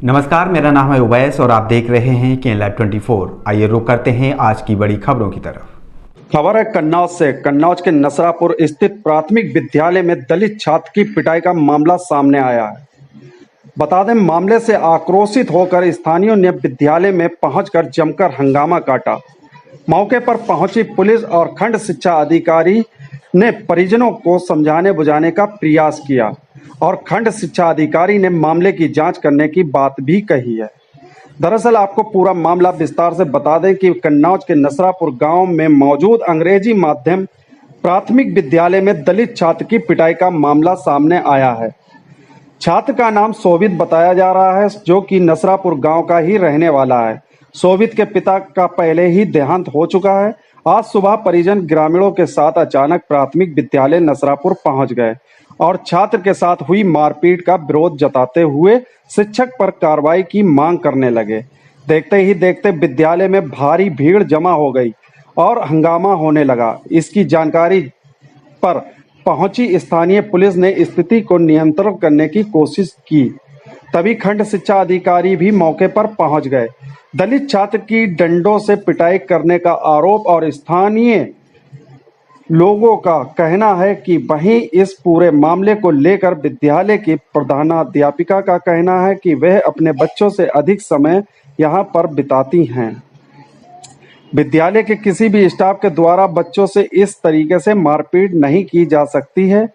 नमस्कार, मेरा नाम है उवैस और आप देख रहे हैं केन लाइव 24। आइए रुक करते हैं आज की बड़ी खबरों की तरफ। खबर है कन्नौज से। कन्नौज के नसरापुर स्थित प्राथमिक विद्यालय में दलित छात्र की पिटाई का मामला सामने आया है। बता दें, मामले से आक्रोशित होकर स्थानीयों ने विद्यालय में पहुंचकर जमकर हंगामा काटा। मौके पर पहुंची पुलिस और खंड शिक्षा अधिकारी ने परिजनों को समझाने बुझाने का प्रयास किया और खंड शिक्षा अधिकारी ने मामले की जांच करने की बात भी कही है। दरअसल आपको पूरा मामला विस्तार से बता दें कि कन्नौज के नसरापुर गांव में मौजूद अंग्रेजी माध्यम प्राथमिक विद्यालय में दलित छात्र की पिटाई का मामला सामने आया है। छात्र का नाम शोभित बताया जा रहा है, जो कि नसरापुर गांव का ही रहने वाला है। शोभित के पिता का पहले ही देहांत हो चुका है। आज सुबह परिजन ग्रामीणों के साथ अचानक प्राथमिक विद्यालय नसरापुर पहुंच गए और छात्र के साथ हुई मारपीट का विरोध जताते हुए शिक्षक पर कार्रवाई की मांग करने लगे। देखते ही देखते विद्यालय में भारी भीड़ जमा हो गई और हंगामा होने लगा। इसकी जानकारी पर पहुंची स्थानीय पुलिस ने स्थिति को नियंत्रण करने की कोशिश की। तभी खंड शिक्षा अधिकारी भी मौके पर पहुंच गए। दलित छात्र की डंडों से पिटाई करने का आरोप और स्थानीय लोगों का कहना है कि वहीं इस पूरे मामले को लेकर विद्यालय की प्रधानाध्यापिका का कहना है कि वह अपने बच्चों से अधिक समय यहां पर बिताती हैं। विद्यालय के किसी भी स्टाफ के द्वारा बच्चों से इस तरीके से मारपीट नहीं की जा सकती है।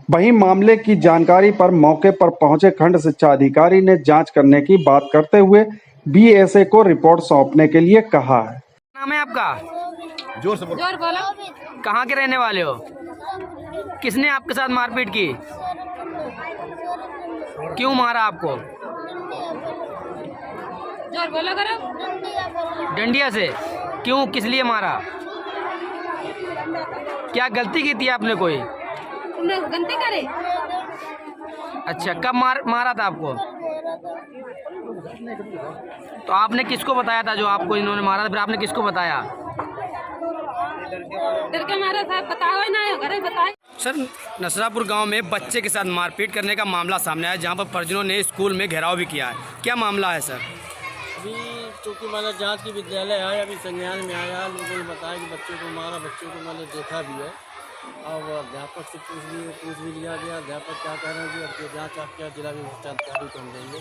वहीं मामले की जानकारी पर मौके पर पहुंचे खंड शिक्षा अधिकारी ने जांच करने की बात करते हुए बीएसए को रिपोर्ट सौंपने के लिए कहा है। नाम है आपका? जोर बोलो। कहाँ के रहने वाले हो? किसने आपके साथ मारपीट की? क्यों मारा आपको? जोर बोलो करो। डंडिया से? क्यों, किस लिए मारा? क्या गलती की थी आपने कोई? तुमने गलती करे? अच्छा, कब मारा था आपको? तो आपने किसको बताया था जो आपको इन्होंने मारा था? फिर आपने किसको बताया? डर के मारा था, बताओ ही ना, अरे बताए। सर, नसरापुर गांव में बच्चे के साथ मारपीट करने का मामला सामने आया, जहां पर परिजनों ने स्कूल में घेराव भी किया है। क्या मामला है सर? अभी चूँकि मैंने जांच की विद्यालय आया, अभी संज्ञान में आया, लोगों ने बताया कि बच्चों को मारा। बच्चों को मैंने देखा भी है और अध्यापक से पूछ भी लिया गया। अध्यापक क्या कह रहे हैं कि अब जो जाँच आप क्या जिला अधिकारी को हम देंगे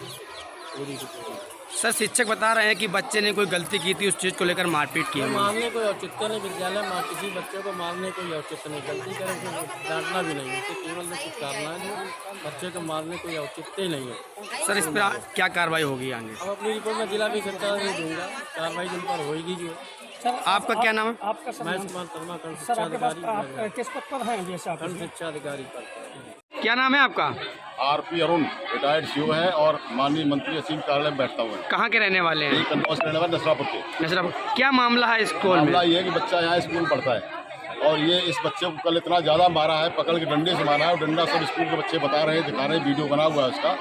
पूरी की पूरी। सर, शिक्षक बता रहे हैं कि बच्चे ने कोई गलती की थी, उस चीज़ को लेकर मारपीट की है। मारने कोई औचित्य नहीं, विद्यालय में किसी बच्चे को मारने कोई औचित्य नहीं। गलती करे तो डांटना भी नहीं, उसे केवल कुछ करना है, बच्चे को मारने कोई औचित्य ही नहीं है। सर, इस पर क्या कार्रवाई होगी आगे? अब अपनी रिपोर्ट में जिला भी सरकार में दूंगा, कार्रवाई जिन पर होगी जो। आपका क्या नाम है? मैं सुमान शर्मा, खंड शिक्षा अधिकारी। किस पद पर हैं जैसे? खंड शिक्षा अधिकारी पर। क्या नाम है आपका? आरपी अरुण, रिटायर्ड सीओ है और माननीय मंत्री असीम कार्यालय में बैठता हुआ है। कहाँ के रहने वाले हैं? कन्नौज रहने वाले नसरापुर के। नसरापुर। क्या मामला है स्कूल में? मामला ये है कि बच्चा यहाँ स्कूल पढ़ता है और ये इस बच्चे को कल इतना ज़्यादा मारा है, पकड़ के डंडे से मारा है और डंडा सब स्कूल के बच्चे बता रहे हैं, दिखा रहे हैं, वीडियो बना हुआ है उसका।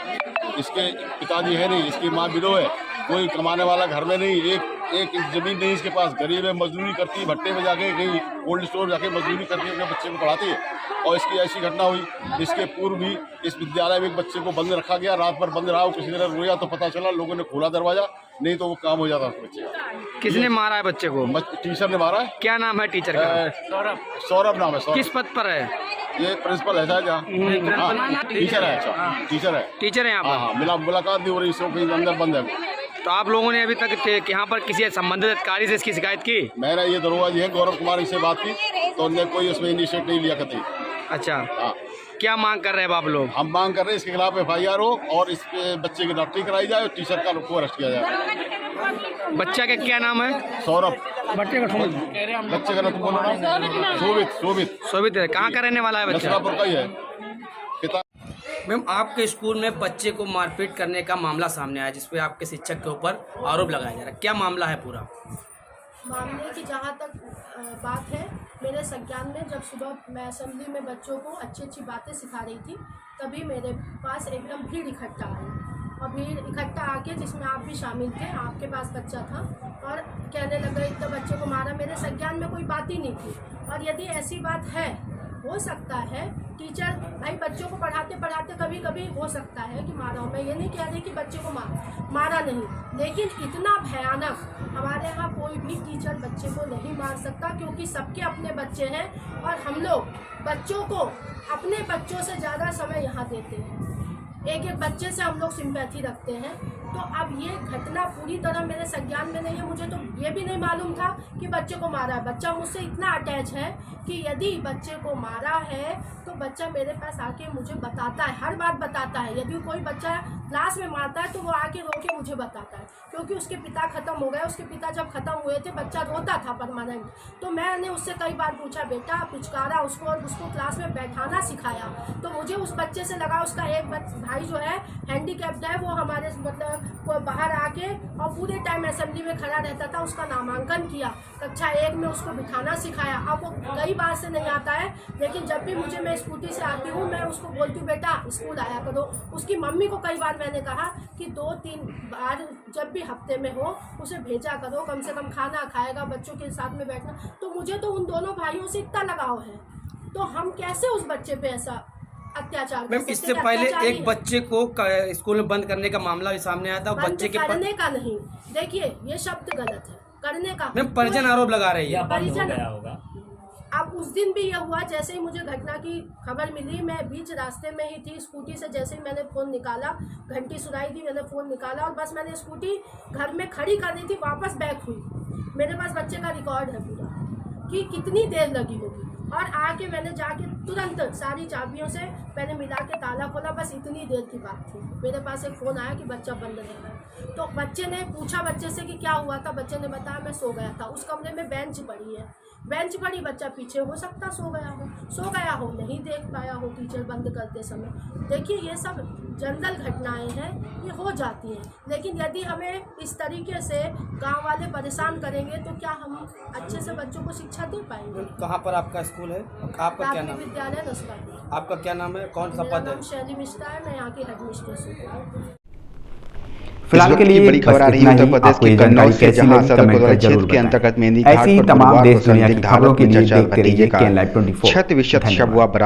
इसके पिताजी है नहीं, इसकी माँ विडो है, कोई कमाने वाला घर में नहीं, एक जमीन नहीं इसके पास, गरीब है, मजदूरी करती है, भट्टे में जाके कहीं कोल्ड स्टोर जाके मजदूरी करके अपने बच्चे को पढ़ाती है। और इसकी ऐसी घटना हुई, इसके पूर्व भी इस विद्यालय में एक बच्चे को बंद रखा गया, रात भर बंद रहा, वो किसी तरह रोया तो पता चला, लोगों ने खोला दरवाजा, नहीं तो वो काम हो जाता उस बच्चे का। किसने मारा है बच्चे को? टीचर ने मारा है। क्या नाम है टीचर का? सौरभ नाम है। सौरभ। किस पद पर है? ये प्रिंसिपल है जहाँ। टीचर है। अच्छा, टीचर है यहाँ पर। हाँ, मुलाकात नहीं हो रही, इसको कहीं अंदर बंद है। तो आप लोगों ने अभी तक यहाँ पर किसी संबंधित अधिकारी से इसकी शिकायत की? मैंने ये दरोगा जी है गौरव कुमार, इससे बात की तो उन्होंने कोई उसमें इनिशिएट नहीं लिया कतई। अच्छा, हाँ। क्या मांग कर रहे हैं आप लोग? हम मांग कर रहे हैं इसके खिलाफ FIR हो और इस बच्चे की डॉक्टरी कराई जाए और टीचर का को अरेस्ट किया जाए। बच्चा का क्या नाम है? सौरभ। बच्चे का नाम बोलो ना। शोभित है। कहाँ का रहने वाला है बच्चा? नसरापुर का ही है। पिता। मैम, आपके स्कूल में बच्चे को मारपीट करने का मामला सामने आया, जिसपे आपके शिक्षक के ऊपर आरोप लगाया जा रहा है। क्या मामला है पूरा? मामले की जहाँ तक बात है, मेरे संज्ञान में जब सुबह मैं असेंबली में बच्चों को अच्छी अच्छी बातें सिखा रही थी, तभी मेरे पास एकदम भीड़ इकट्ठा आई और भीड़ इकट्ठा आके, जिसमें आप भी शामिल थे, आपके पास बच्चा था, और कहने लगा इतना बच्चे को मारा। मेरे संज्ञान में कोई बात ही नहीं थी। और यदि ऐसी बात है, हो सकता है टीचर भाई बच्चों को पढ़ाते पढ़ाते कभी कभी हो सकता है कि मारा हो। मैं ये नहीं कह रही कि बच्चे को मारा नहीं, लेकिन इतना भयानक हमारे यहाँ कोई भी टीचर बच्चे को नहीं मार सकता, क्योंकि सबके अपने बच्चे हैं और हम लोग बच्चों को अपने बच्चों से ज़्यादा समय यहाँ देते हैं। एक एक बच्चे से हम लोग सिंपैथी रखते हैं। तो अब ये घटना पूरी तरह मेरे संज्ञान में नहीं है। मुझे तो ये भी नहीं मालूम था कि बच्चे को मारा है। बच्चा मुझसे इतना अटैच है कि यदि बच्चे को मारा है तो बच्चा मेरे पास आके मुझे बताता है, हर बार बताता है। यदि कोई बच्चा क्लास में मारता है तो वो आके रो के मुझे बताता है, क्योंकि उसके पिता ख़त्म हो गए। उसके पिता जब ख़त्म हुए थे बच्चा रोता था परमानेंट। तो मैंने उससे कई बार पूछा, बेटा पुचकारा उसको और उसको क्लास में बैठाना सिखाया। तो मुझे उस बच्चे से लगा, उसका एक भाई जो है हैंडीकैप्ड है, वो हमारे मतलब वो बाहर आके और पूरे टाइम असेंबली में खड़ा रहता था। उसका नामांकन किया, कक्षा 1 में उसको बिठाना सिखाया। अब वो कई बार से नहीं आता है, लेकिन जब भी मुझे मैं स्कूटी से आती हूँ मैं उसको बोलती हूँ, बेटा स्कूल आया करो। उसकी मम्मी को कई बार मैंने कहा कि 2-3 बार जब भी हफ्ते में हो उसे भेजा करो, कम से कम खाना खाएगा, बच्चों के साथ में बैठना। तो मुझे तो उन दोनों भाइयों से इतना लगाव है, तो हम कैसे उस बच्चे पे ऐसा अत्याचार। मैम इससे पहले एक बच्चे को स्कूल में बंद करने का मामला भी सामने आया था। बच्चे के करने का नहीं, देखिए ये शब्द गलत है, करने का। मैम परिजन आरोप लगा रही है। परिजन अब उस दिन भी यह हुआ, जैसे ही मुझे घटना की खबर मिली मैं बीच रास्ते में ही थी। स्कूटी से जैसे ही मैंने फ़ोन निकाला, घंटी सुनाई दी, मैंने फ़ोन निकाला और बस मैंने स्कूटी घर में खड़ी कर दी थी, वापस बैक हुई। मेरे पास बच्चे का रिकॉर्ड है पूरा कि कितनी देर लगी होगी। और आके मैंने जाके तुरंत सारी चाबियों से मैंने मिला के ताला खोला। बस इतनी देर की बात थी। मेरे पास एक फ़ोन आया कि बच्चा बंद रहा है। तो बच्चे ने पूछा बच्चे से कि क्या हुआ था। बच्चे ने बताया मैं सो गया था। उस कमरे में बेंच पड़ी है, बेंच पड़ी, बच्चा पीछे हो सकता सो गया हो, नहीं देख पाया हो टीचर बंद करते समय। देखिए ये सब जनरल घटनाएं हैं, ये हो जाती हैं। लेकिन यदि हमें इस तरीके से गांव वाले परेशान करेंगे तो क्या हम अच्छे से बच्चों को शिक्षा दे पाएंगे। कहाँ पर आपका स्कूल है? आपका क्या नाम? विद्यालय नसरापुर। आपका क्या नाम है? कौन सा मेरा पद है? नाम शैली मिश्रा है, मैं यहाँ की हेडमिस्ट्रेस हूँ। फिलहाल के लिए बड़ी खबर आ रही है उत्तर प्रदेश के कन्नौज से, जहां सदर गुरुद्वारा क्षेत्र के अंतर्गत मेहंदी घाट पर तमाम गुरुवार देश को दुनिया की संदिग्ध खबरों हालत के में लिए चर्चा देखते रहिए भतीजे का KN Live 24। शत विशत शव हुआ बरामद।